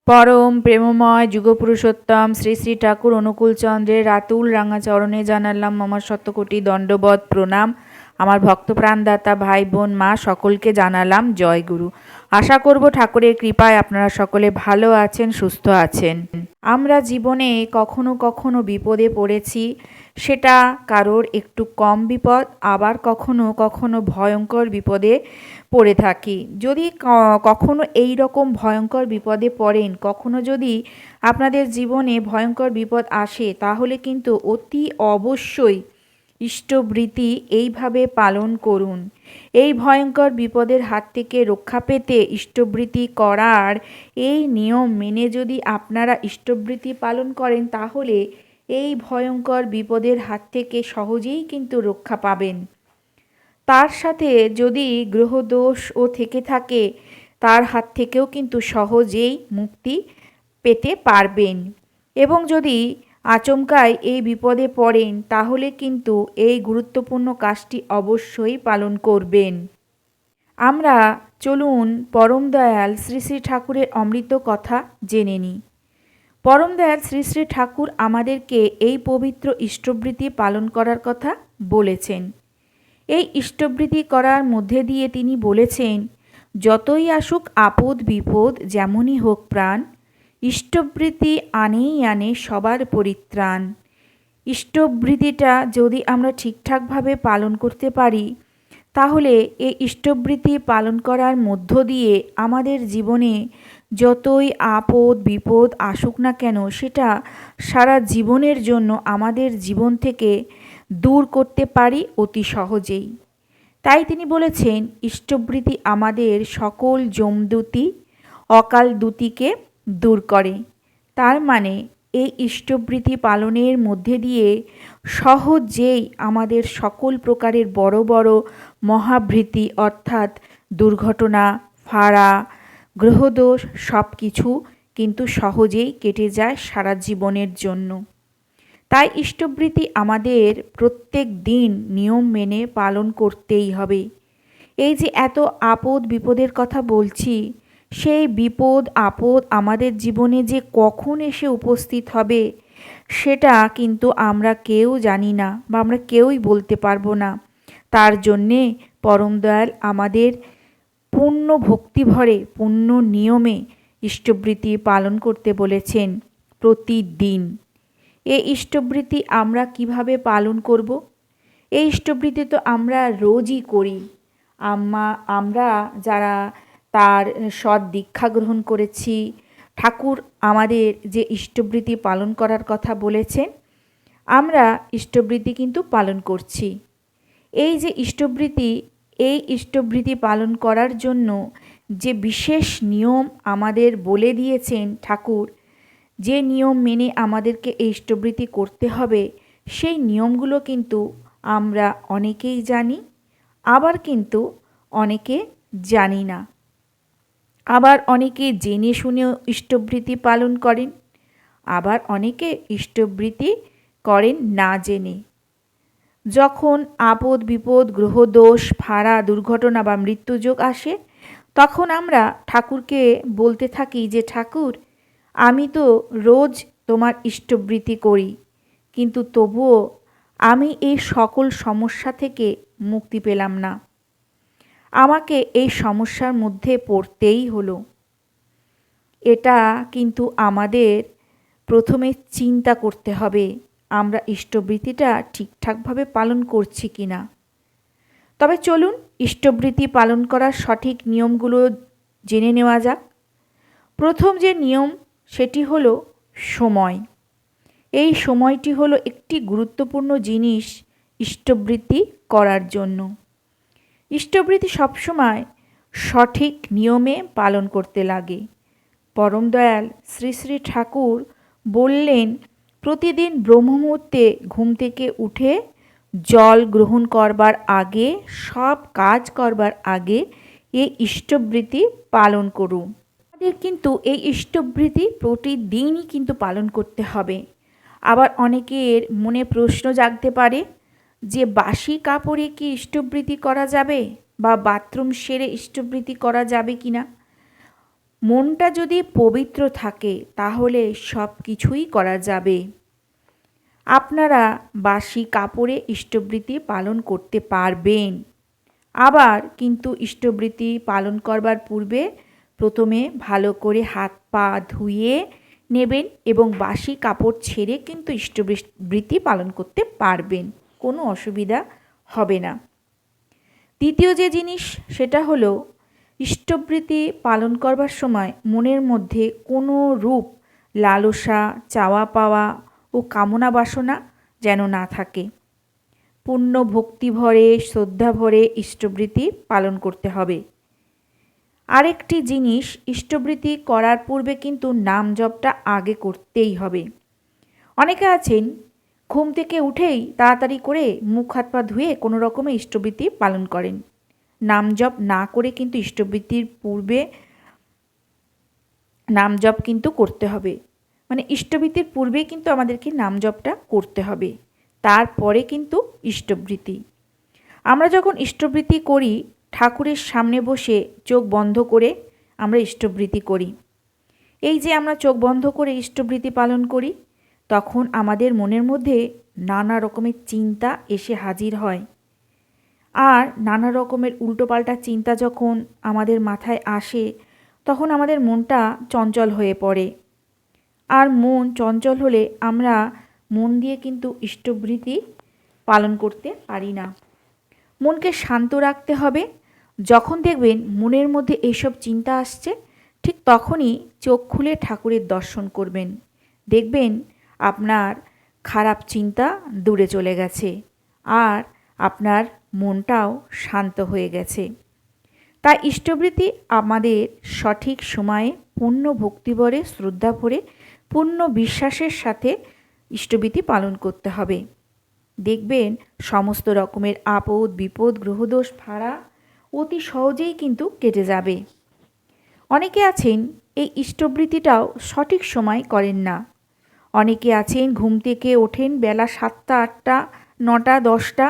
পরম প্রেমময় যুগপুরুষোত্তম শ্রী শ্রী ঠাকুর অনুকূলচন্দ্রের রাতুল রাঙা চরণে জানালাম আমার শতকোটি দণ্ডবৎ প্রণাম। আমার ভক্ত প্রাণদাতা ভাই বোন মা সকলকে জানালাম জয় গুরু। আশা করব ঠাকুরের কৃপায় আপনারা সকলে ভালো আছেন, সুস্থ আছেন। আমরা জীবনে কখনো কখনো বিপদে পড়েছি, সেটা কারোর একটু কম বিপদ, আবার কখনো কখনো ভয়ঙ্কর বিপদে পড়ে থাকি। যদি কখনো এই রকম ভয়ঙ্কর বিপদে পড়েন, কখনো যদি আপনাদের জীবনে ভয়ঙ্কর বিপদ আসে, তাহলে কিন্তু অতি অবশ্যই ইষ্টবৃতি এইভাবে পালন করুন। এই ভয়ঙ্কর বিপদের হাত থেকে রক্ষা পেতে ইষ্টবৃতি করার এই নিয়ম মেনে যদি আপনারা ইষ্টবৃতি পালন করেন, তাহলে এই ভয়ঙ্কর বিপদের হাত থেকে সহজেই কিন্তু রক্ষা পাবেন। তার সাথে যদি গ্রহদোষও থেকে থাকে, তার হাত থেকেও কিন্তু সহজেই মুক্তি পেতে পারবেন। এবং যদি আচমকাই এই বিপদে পড়েন, তাহলে কিন্তু এই গুরুত্বপূর্ণ কাজটি অবশ্যই পালন করবেন। আমরা চলুন পরম দয়াল শ্রী শ্রী ঠাকুরের অমৃত কথা জেনে নিই। পরম দয়াল শ্রী শ্রী ঠাকুর আমাদেরকে এই পবিত্র ইষ্টবৃতি পালন করার কথা বলেছেন। এই ইষ্টবৃতি করার মধ্যে দিয়ে তিনি বলেছেন, যতই আসুক আপদ বিপদ, যেমনই হোক প্রাণ, ইষ্টবৃতি আনেই আনে সবার পরিত্রাণ। ইষ্টবৃতিটা যদি আমরা ঠিকঠাকভাবে পালন করতে পারি, তাহলে এই ইষ্টবৃতি পালন করার মধ্য দিয়ে আমাদের জীবনে যতই আপদ বিপদ আসুক না কেন, সেটা সারা জীবনের জন্য আমাদের জীবন থেকে দূর করতে পারি অতি সহজেই। তাই তিনি বলেছেন, ইষ্টবৃতি আমাদের সকল যমদূতি অকাল দুতিকে দূর করে। তার মানে এই ইষ্টবৃতি পালনের মধ্যে দিয়ে সহজেই আমাদের সকল প্রকারের বড় বড় মহাভৃতি অর্থাৎ দুর্ঘটনা, ফাঁড়া, গ্রহদোষ সব কিছু কিন্তু সহজেই কেটে যায় সারা জীবনের জন্য। তাই ইষ্টবৃতি আমাদের প্রত্যেক দিন নিয়ম মেনে পালন করতেই হবে। এই যে এত আপদ বিপদের কথা বলছি, সেই বিপদ আপদ আমাদের জীবনে যে কখন এসে উপস্থিত হবে, সেটা কিন্তু আমরা কেউ জানি না, বা আমরা কেউই বলতে পারবো না। তার জন্যে পরম দয়াল আমাদের পূর্ণ ভক্তিভরে পূর্ণ নিয়মে ইষ্টবৃতি পালন করতে বলেছেন প্রতিদিন। এই ইষ্টবৃতি আমরা কিভাবে পালন করব? এই ইষ্টবৃতি তো আমরা রোজই করি। আমরা যারা তার সৎ দীক্ষা গ্রহণ করেছি, ঠাকুর আমাদের যে ইষ্টবৃতি পালন করার কথা বলেছেন, আমরা ইষ্টবৃতি কিন্তু পালন করছি। এই যে ইষ্টবৃতি, এই ইষ্টবৃতি পালন করার জন্য যে বিশেষ নিয়ম আমাদের বলে দিয়েছেন ঠাকুর, যে নিয়ম মেনে আমাদেরকে এই ইষ্টবৃতি করতে হবে, সেই নিয়মগুলো কিন্তু আমরা অনেকেই জানি, আবার কিন্তু অনেকে জানি না। আবার অনেকে জেনে শুনেও ইষ্টবৃতি পালন করেন, আবার অনেকে ইষ্টবৃতি করেন না জেনে। যখন আপদ বিপদ, গ্রহদোষ, ফাঁড়া, দুর্ঘটনা বা মৃত্যুযোগ আসে, তখন আমরা ঠাকুরকে বলতে থাকি যে, ঠাকুর, আমি তো রোজ তোমার ইষ্টবৃতি করি, কিন্তু তবুও আমি এই সকল সমস্যা থেকে মুক্তি পেলাম না। আমাকে এই সমস্যার মধ্যে পড়তেই হলো। এটা কিন্তু আমাদের প্রথমে চিন্তা করতে হবে, আমরা ইষ্টবৃতিটা ঠিকঠাকভাবে পালন করছি কি না। তবে চলুন ইষ্টবৃতি পালন করার সঠিক নিয়মগুলো জেনে নেওয়া যাক। প্রথম যে নিয়ম, সেটি হলো সময়। এই সময়টি হলো একটি গুরুত্বপূর্ণ জিনিস ইষ্টবৃতি করার জন্য। ইষ্টবৃতি সবসময় সঠিক নিয়মে পালন করতে লাগে। পরম দয়াল শ্রী শ্রী ঠাকুর বললেন, প্রতিদিন ব্রহ্মমুহূর্তে ঘুম থেকে উঠে জল গ্রহণ করবার আগে, সব কাজ করবার আগে এই ইষ্টবৃতি পালন করুন। আমাদের কিন্তু এই ইষ্টবৃতি প্রতিদিনই কিন্তু পালন করতে হবে। আবার অনেকের মনে প্রশ্ন জাগতে পারে যে, বাসি কাপড়ে কি ইষ্টবৃতি করা যাবে, বা বাথরুম সেরে ইষ্টবৃতি করা যাবে কি না? মনটা যদি পবিত্র থাকে তাহলে সব কিছুই করা যাবে। আপনারা বাসি কাপড়ে ইষ্টবৃতি পালন করতে পারবেন। আবার কিন্তু ইষ্টবৃতি পালন করবার পূর্বে প্রথমে ভালো করে হাত পা ধুয়ে নেবেন এবং বাসি কাপড় ছেড়ে কিন্তু ইষ্টবৃতি পালন করতে পারবেন, কোনো অসুবিধা হবে না। দ্বিতীয় যে জিনিস সেটা হলো ইষ্টবৃতি পালন করবার সময় মনের মধ্যে কোনো রূপ লালসা, চাওয়া পাওয়া ও কামনা বাসনা যেন না থাকে। পূর্ণ ভক্তি ভরে, শ্রদ্ধা ভরে ইষ্টবৃতি পালন করতে হবে। আরেকটি জিনিস, ইষ্টবৃতি করার পূর্বে কিন্তু নাম জপটা আগে করতেই হবে। অনেকে আছেন ঘুম থেকে উঠেই তাড়াতাড়ি করে মুখ হাত পা ধুয়ে কোনো রকমে ইষ্টবৃতি পালন করেন। নাম জপ না করে কিন্তু ইষ্টবৃতির পূর্বে নাম জপ কিন্তু করতে হবে। মানে ইষ্টবৃতির পূর্বেই কিন্তু আমাদেরকে নাম জপটা করতে হবে, তারপরে কিন্তু ইষ্টবৃতি। আমরা যখন ইষ্টবৃতি করি ঠাকুরের সামনে বসে চোখ বন্ধ করে আমরা ইষ্টবৃতি করি। এই যে আমরা চোখ বন্ধ করে ইষ্টবৃতি পালন করি তখন আমাদের মনের মধ্যে নানা রকমের চিন্তা এসে হাজির হয়। আর নানা রকমের উল্টোপাল্টা চিন্তা যখন আমাদের মাথায় আসে তখন আমাদের মনটা চঞ্চল হয়ে পড়ে। আর মন চঞ্চল হলে আমরা মন দিয়ে কিন্তু ইষ্টবৃতি পালন করতে পারি না। মনকে শান্ত রাখতে হবে। যখন দেখবেন মনের মধ্যে এইসব চিন্তা আসছে ঠিক তখনই চোখ খুলে ঠাকুরের দর্শন করবেন। দেখবেন আপনার খারাপ চিন্তা দূরে চলে গেছে আর আপনার মনটাও শান্ত হয়ে গেছে। তাই ইষ্টবৃতি আমাদের সঠিক সময়ে পূর্ণ ভক্তিভরে, শ্রদ্ধা ভরে, পূর্ণ বিশ্বাসের সাথে ইষ্টবৃতি পালন করতে হবে। দেখবেন সমস্ত রকমের আপদ বিপদ গ্রহদোষ ভাড়া অতি সহজেই কিন্তু কেটে যাবে। অনেকে আছেন এই ইষ্টবৃতিটাও সঠিক সময় করেন না। অনেকে আছেন ঘুম থেকে ওঠেন বেলা 7টা 8টা 9টা 10টা,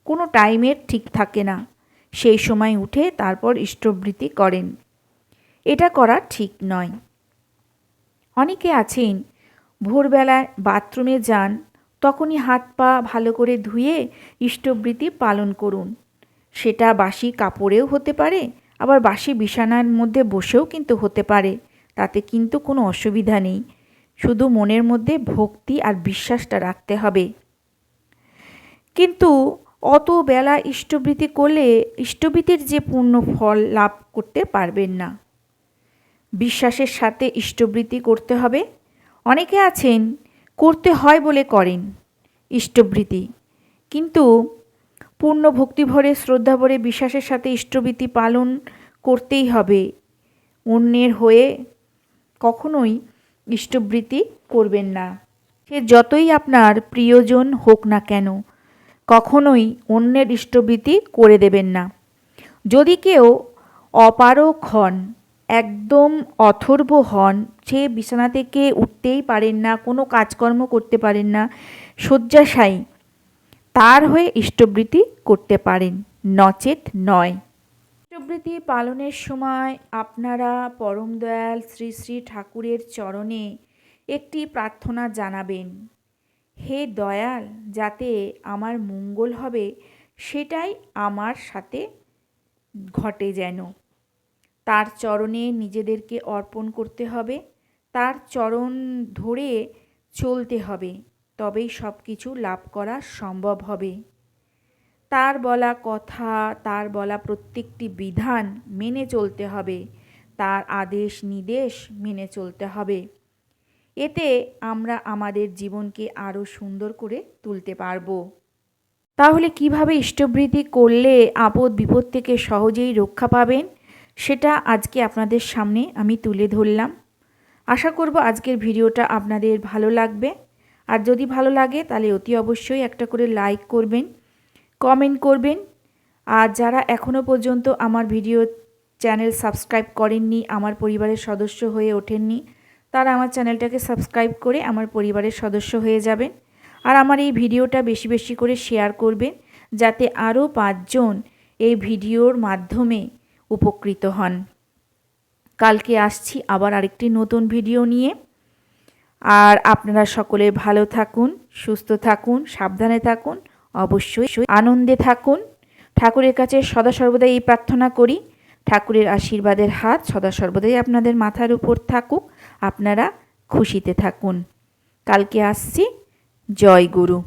কোনো টাইমের ঠিক থাকে না, সেই সময় উঠে তারপর ইষ্টবৃতি করেন। এটা করা ঠিক নয়। অনেকে আছেন ভোরবেলায় বাথরুমে যান, তখনই হাত পা ভালো করে ধুয়ে ইষ্টবৃতি পালন করুন। সেটা বাসি কাপড়েও হতে পারে, আবার বাসি বিছানার মধ্যে বসেও কিন্তু হতে পারে, তাতে কিন্তু কোনো অসুবিধা নেই। শুধু মনের মধ্যে ভক্তি আর বিশ্বাসটা রাখতে হবে। কিন্তু অত বেলা ইষ্টবৃতি করলে ইষ্টবৃতির যে পূর্ণ ফল লাভ করতে পারবেন না। বিশ্বাসের সাথে ইষ্টবৃতি করতে হবে। অনেকে আছেন করতে হয় বলে করেন ইষ্টবৃতি, কিন্তু পূর্ণ ভক্তি ভরে, শ্রদ্ধা ভরে, বিশ্বাসের সাথে ইষ্টবৃতি পালন করতেই হবে। অন্যের হয়ে কখনোই ইষ্টবৃতি করবেন না। সে যতই আপনার প্রিয়জন হোক না কেন, কখনোই অন্যের ইষ্টবৃতি করে দেবেন না। যদি কেউ অপারগ হন, একদম অথর্ব হন, সে বিছানা থেকে উঠতেই পারেন না, কোনো কাজকর্ম করতে পারেন না, শয্যাশায়ী, তার হয়ে ইষ্টবৃতি করতে পারেন, নচেত নয়। ইষ্টবৃতি পালনের সময় আপনারা পরম দয়াল শ্রী শ্রী ঠাকুরের চরণে একটি প্রার্থনা জানাবেন। হে দয়াল, যাতে আমার মঙ্গল হবে সেটাই আমার সাথে ঘটে যেন। তার চরণে নিজেদেরকে অর্পণ করতে হবে, তার চরণ ধরে চলতে হবে, তবেই সব কিছু লাভ করা সম্ভব হবে। তার বলা কথা, তার বলা প্রত্যেকটি বিধান মেনে চলতে হবে, তার আদেশ নির্দেশ মেনে চলতে হবে। এতে আমরা আমাদের জীবনকে আরও সুন্দর করে তুলতে পারব। তাহলে কিভাবে ইষ্টবৃতি করলে আপদ বিপদ থেকে সহজেই রক্ষা পাবেন সেটা আজকে আপনাদের সামনে আমি তুলে ধরলাম। আশা করব আজকের ভিডিওটা আপনাদের ভালো লাগবে। আর যদি ভালো লাগে তাহলে অতি অবশ্যই একটা করে লাইক করবেন, কমেন্ট করবেন। আর যারা এখনও পর্যন্ত আমার ভিডিও চ্যানেল সাবস্ক্রাইব করেননি, আমার পরিবারের সদস্য হয়ে ওঠেননি, তারা আমার চ্যানেলটাকে সাবস্ক্রাইব করে আমার পরিবারের সদস্য হয়ে যাবেন। আর আমার এই ভিডিওটা বেশি বেশি করে শেয়ার করবেন, যাতে আরও 5 জন এই ভিডিওর মাধ্যমে উপকৃত হন। কালকে আসছি আবার আরেকটি নতুন ভিডিও নিয়ে। আর আপনারা সকলে ভালো থাকুন, সুস্থ থাকুন, সাবধানে থাকুন, অবশ্যই আনন্দে থাকুন। ঠাকুরের কাছে সদা সর্বদাই এই প্রার্থনা করি, ঠাকুরের আশীর্বাদের হাত সদা সর্বদাই আপনাদের মাথার উপর থাকুক, আপনারা খুশিতে থাকুন। কালকে আসছি। জয় গুরু।